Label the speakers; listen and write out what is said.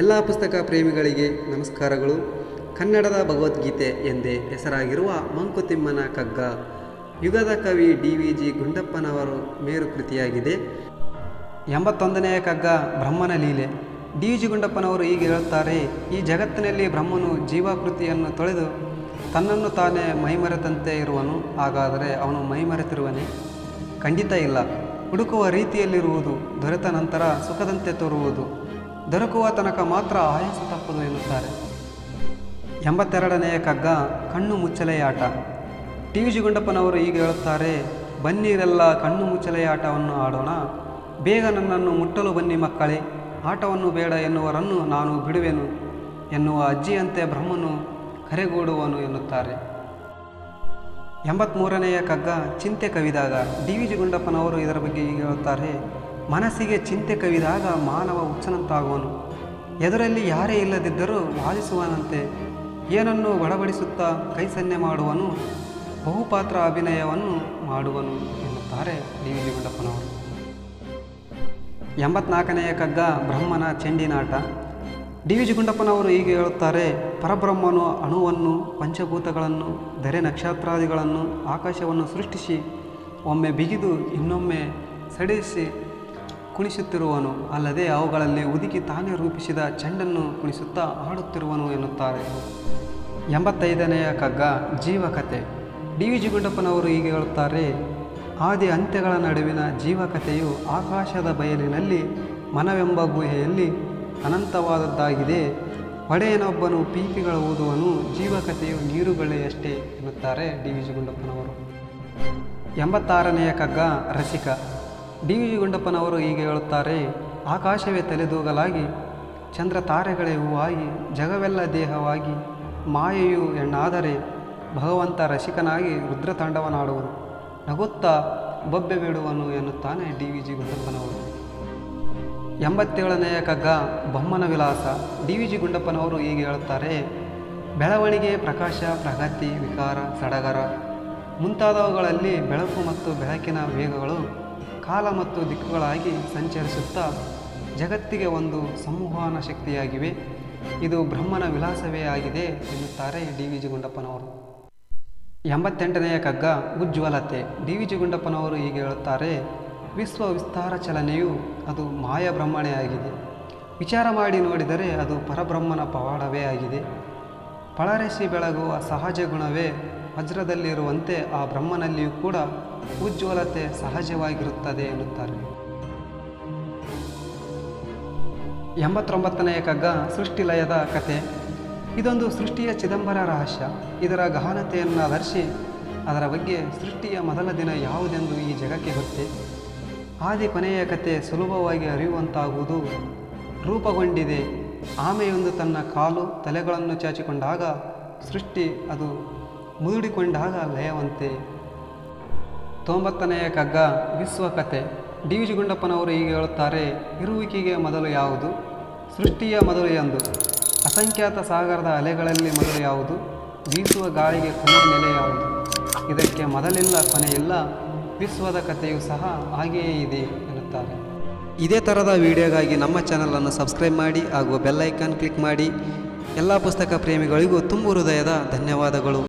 Speaker 1: ಎಲ್ಲ ಪುಸ್ತಕ ಪ್ರೇಮಿಗಳಿಗೆ ನಮಸ್ಕಾರಗಳು. ಕನ್ನಡದ ಭಗವದ್ಗೀತೆ ಎಂದೇ ಹೆಸರಾಗಿರುವ ಮಂಕುತಿಮ್ಮನ ಕಗ್ಗ ಯುಗದ ಕವಿ DVG ಗುಂಡಪ್ಪನವರು ಮೇರುಕೃತಿಯಾಗಿದೆ. 81ನೆಯ ಕಗ್ಗ ಬ್ರಹ್ಮನ ಲೀಲೆ. DVG ಗುಂಡಪ್ಪನವರು ಹೀಗೆ ಹೇಳುತ್ತಾರೆ: ಈ ಜಗತ್ತಿನಲ್ಲಿ ಬ್ರಹ್ಮನು ಜೀವಾಕೃತಿಯನ್ನು ತೊಳೆದು ತನ್ನನ್ನು ತಾನೇ ಮೈಮರೆತಂತೆ ಇರುವನು. ಹಾಗಾದರೆ ಅವನು ಮೈಮರೆತಿರುವನೇ? ಖಂಡಿತ ಇಲ್ಲ. ಹುಡುಕುವ ರೀತಿಯಲ್ಲಿರುವುದು, ದೊರೆತ ನಂತರ ಸುಖದಂತೆ ತೋರುವುದು, ದೊರಕುವ ತನಕ ಮಾತ್ರ ಆಯಾಸ ತಪ್ಪದು ಎನ್ನುತ್ತಾರೆ. 82ನೆಯ ಕಗ್ಗ ಕಣ್ಣು ಮುಚ್ಚಲೆಯಾಟ. DVG ಗುಂಡಪ್ಪನವರು ಹೀಗೆ ಹೇಳುತ್ತಾರೆ: ಬನ್ನಿರೆಲ್ಲ ಕಣ್ಣು ಮುಚ್ಚಲೆಯಾಟವನ್ನು ಆಡೋಣ, ಬೇಗ ನನ್ನನ್ನು ಮುಟ್ಟಲು ಬನ್ನಿ ಮಕ್ಕಳೇ, ಆಟವನ್ನು ಬೇಡ ಎನ್ನುವರನ್ನು ನಾನು ಬಿಡುವೆನು ಎನ್ನುವ ಅಜ್ಜಿಯಂತೆ ಬ್ರಹ್ಮನು ಕರೆಗೂಡುವನು ಎನ್ನುತ್ತಾರೆ. 83ನೆಯ ಕಗ್ಗ ಚಿಂತೆ ಕವಿದಾಗ. DVG ಗುಂಡಪ್ಪನವರು ಇದರ ಬಗ್ಗೆ ಹೀಗೆ ಹೇಳುತ್ತಾರೆ: ಮನಸ್ಸಿಗೆ ಚಿಂತೆ ಕವಿದಾಗ ಮಾನವ ಹುಚ್ಚನಂತಾಗುವನು, ಎದುರಲ್ಲಿ ಯಾರೇ ಇಲ್ಲದಿದ್ದರೂ ವಾದಿಸುವನಂತೆ, ಏನನ್ನು ಬಡಬಡಿಸುತ್ತಾ ಕೈಸನ್ನೆ ಮಾಡುವನು, ಬಹುಪಾತ್ರ ಅಭಿನಯವನ್ನು ಮಾಡುವನು ಎನ್ನುತ್ತಾರೆ DVG ಗುಂಡಪ್ಪನವರು. 84ನೆಯ ಕಗ್ಗ ಬ್ರಹ್ಮನ ಚೆಂಡಿನಾಟ. DVG ಗುಂಡಪ್ಪನವರು ಹೀಗೆ ಹೇಳುತ್ತಾರೆ: ಪರಬ್ರಹ್ಮನು ಅಣುವನ್ನು, ಪಂಚಭೂತಗಳನ್ನು, ಧರೆ ನಕ್ಷತ್ರಾದಿಗಳನ್ನು, ಆಕಾಶವನ್ನು ಸೃಷ್ಟಿಸಿ ಒಮ್ಮೆ ಬಿಗಿದು ಇನ್ನೊಮ್ಮೆ ಸಡಿಲಿಸಿ ಕುಣಿಸುತ್ತಿರುವನು, ಅಲ್ಲದೆ ಅವುಗಳಲ್ಲಿ ಹುದುಕಿ ತಾನೇ ರೂಪಿಸಿದ ಚೆಂಡನ್ನು ಕುಣಿಸುತ್ತಾ ಆಡುತ್ತಿರುವನು ಎನ್ನುತ್ತಾರೆ. 85ನೆಯ ಕಗ್ಗ ಜೀವಕಥೆ. DVG ಗುಂಡಪ್ಪನವರು ಹೀಗೆ ಹೇಳುತ್ತಾರೆ: ಆದಿ ಅಂತ್ಯಗಳ ನಡುವಿನ ಜೀವಕಥೆಯು ಆಕಾಶದ ಬಯಲಿನಲ್ಲಿ ಮನವೆಂಬ ಗುಹೆಯಲ್ಲಿ ಅನಂತವಾದದ್ದಾಗಿದೆ. ಒಡೆಯನೊಬ್ಬನು ಪೀಪಿಗಳ ಊದುವನು, ಜೀವಕಥೆಯು ನೀರುಗಳೆಯಷ್ಟೇ ಎನ್ನುತ್ತಾರೆ DVG ಗುಂಡಪ್ಪನವರು. 86ನೆಯ ಕಗ್ಗ ರಸಿಕ. DVG ಗುಂಡಪ್ಪನವರು ಹೀಗೆ ಹೇಳುತ್ತಾರೆ: ಆಕಾಶವೇ ತಲೆದೂಗಲಾಗಿ, ಚಂದ್ರ ತಾರೆಗಳೇ ಹೂವಾಗಿ, ಜಗವೆಲ್ಲ ದೇಹವಾಗಿ, ಮಾಯೆಯು ಹೆಣ್ಣಾದರೆ ಭಗವಂತ ರಸಿಕನಾಗಿ ರುದ್ರತಾಂಡವನಾಡುವನು, ನಗುತ್ತಾ ಬೊಬ್ಬೆ ಬಿಡುವನು ಎನ್ನುತ್ತಾನೆ DVG ಗುಂಡಪ್ಪನವರು. 87ನೆಯ ಕಗ್ಗ ಬೊಮ್ಮನ ವಿಲಾಸ. DVG ಗುಂಡಪ್ಪನವರು ಹೀಗೆ ಹೇಳುತ್ತಾರೆ: ಬೆಳವಣಿಗೆ, ಪ್ರಕಾಶ, ಪ್ರಗತಿ, ವಿಕಾರ, ಸಡಗರ ಮುಂತಾದವುಗಳಲ್ಲಿ ಬೆಳಕು ಮತ್ತು ಬೆಳಕಿನ ವೇಗಗಳು ಕಾಲ ಮತ್ತು ದಿಕ್ಕುಗಳಾಗಿ ಸಂಚರಿಸುತ್ತಾ ಜಗತ್ತಿಗೆ ಒಂದು ಸಂವಹನ ಶಕ್ತಿಯಾಗಿವೆ. ಇದು ಬ್ರಹ್ಮನ ವಿಲಾಸವೇ ಆಗಿದೆ ಎನ್ನುತ್ತಾರೆ DVG ಗುಂಡಪ್ಪನವರು. 88ನೆಯ ಕಗ್ಗ ಉಜ್ವಲತೆ. DVG ಗುಂಡಪ್ಪನವರು ಹೀಗೆ ಹೇಳುತ್ತಾರೆ: ವಿಶ್ವ ವಿಸ್ತಾರ ಚಲನೆಯು ಅದು ಮಾಯ ಬ್ರಹ್ಮಣೇ ಆಗಿದೆ. ವಿಚಾರ ಮಾಡಿ ನೋಡಿದರೆ ಅದು ಪರಬ್ರಹ್ಮನ ಪವಾಡವೇ ಆಗಿದೆ. ಪಳರಿಸಿ ಬೆಳಗುವ ಸಹಜ ಗುಣವೇ ವಜ್ರದಲ್ಲಿರುವಂತೆ ಆ ಬ್ರಹ್ಮನಲ್ಲಿಯೂ ಕೂಡ ಉಜ್ವಲತೆ ಸಹಜವಾಗಿರುತ್ತದೆ ಎನ್ನುತ್ತಾರೆ. 89ನೆಯ ಕಗ್ಗ ಸೃಷ್ಟಿಲಯದ ಕಥೆ. ಇದೊಂದು ಸೃಷ್ಟಿಯ ಚಿದಂಬರ ರಹಸ್ಯ. ಇದರ ಗಹನತೆಯನ್ನು ಧರಿಸಿ ಅದರ ಬಗ್ಗೆ ಸೃಷ್ಟಿಯ ಮೊದಲ ದಿನ ಯಾವುದೆಂದು ಈ ಜಗಕ್ಕೆ ಗೊತ್ತೇ? ಆದಿ ಕೊನೆಯ ಕತೆ ಸುಲಭವಾಗಿ ಅರಿಯುವಂತಾಗುವುದು ರೂಪುಗೊಂಡಿದೆ. ಆಮೆಯೊಂದು ತನ್ನ ಕಾಲು ತಲೆಗಳನ್ನು ಚಾಚಿಕೊಂಡಾಗ ಸೃಷ್ಟಿ, ಅದು ಮುದುಡಿಕೊಂಡಾಗ ಲಯವಂತೆ. 90ನೆಯ ಕಗ್ಗ ವಿಶ್ವಕಥೆ. DVG ಗುಂಡಪ್ಪನವರು ಹೀಗೆ ಹೇಳುತ್ತಾರೆ: ಇರುವಿಕೆಗೆ ಮೊದಲು ಯಾವುದು? ಸೃಷ್ಟಿಯ ಮೊದಲು ಎಂದು. ಅಸಂಖ್ಯಾತ ಸಾಗರದ ಅಲೆಗಳಲ್ಲಿ ಮೊದಲು ಯಾವುದು? ಬೀಸುವ ಗಾಳಿಗೆ ಕೊನೆಯ ನೆಲೆ ಯಾವುದು? ಇದಕ್ಕೆ ಮೊದಲಿಲ್ಲ, ಕೊನೆಯಿಲ್ಲ. ವಿಶ್ವದ ಕಥೆಯೂ ಸಹ ಹಾಗೆಯೇ ಇದೆ ಎನ್ನುತ್ತಾರೆ. ಇದೇ ಥರದ ವಿಡಿಯೋಗಾಗಿ ನಮ್ಮ ಚಾನಲನ್ನು ಸಬ್ಸ್ಕ್ರೈಬ್ ಮಾಡಿ ಹಾಗೂ ಬೆಲ್ ಐಕಾನ್ ಕ್ಲಿಕ್ ಮಾಡಿ. ಎಲ್ಲ ಪುಸ್ತಕ ಪ್ರೇಮಿಗಳಿಗೂ ತುಂಬು ಹೃದಯದ ಧನ್ಯವಾದಗಳು.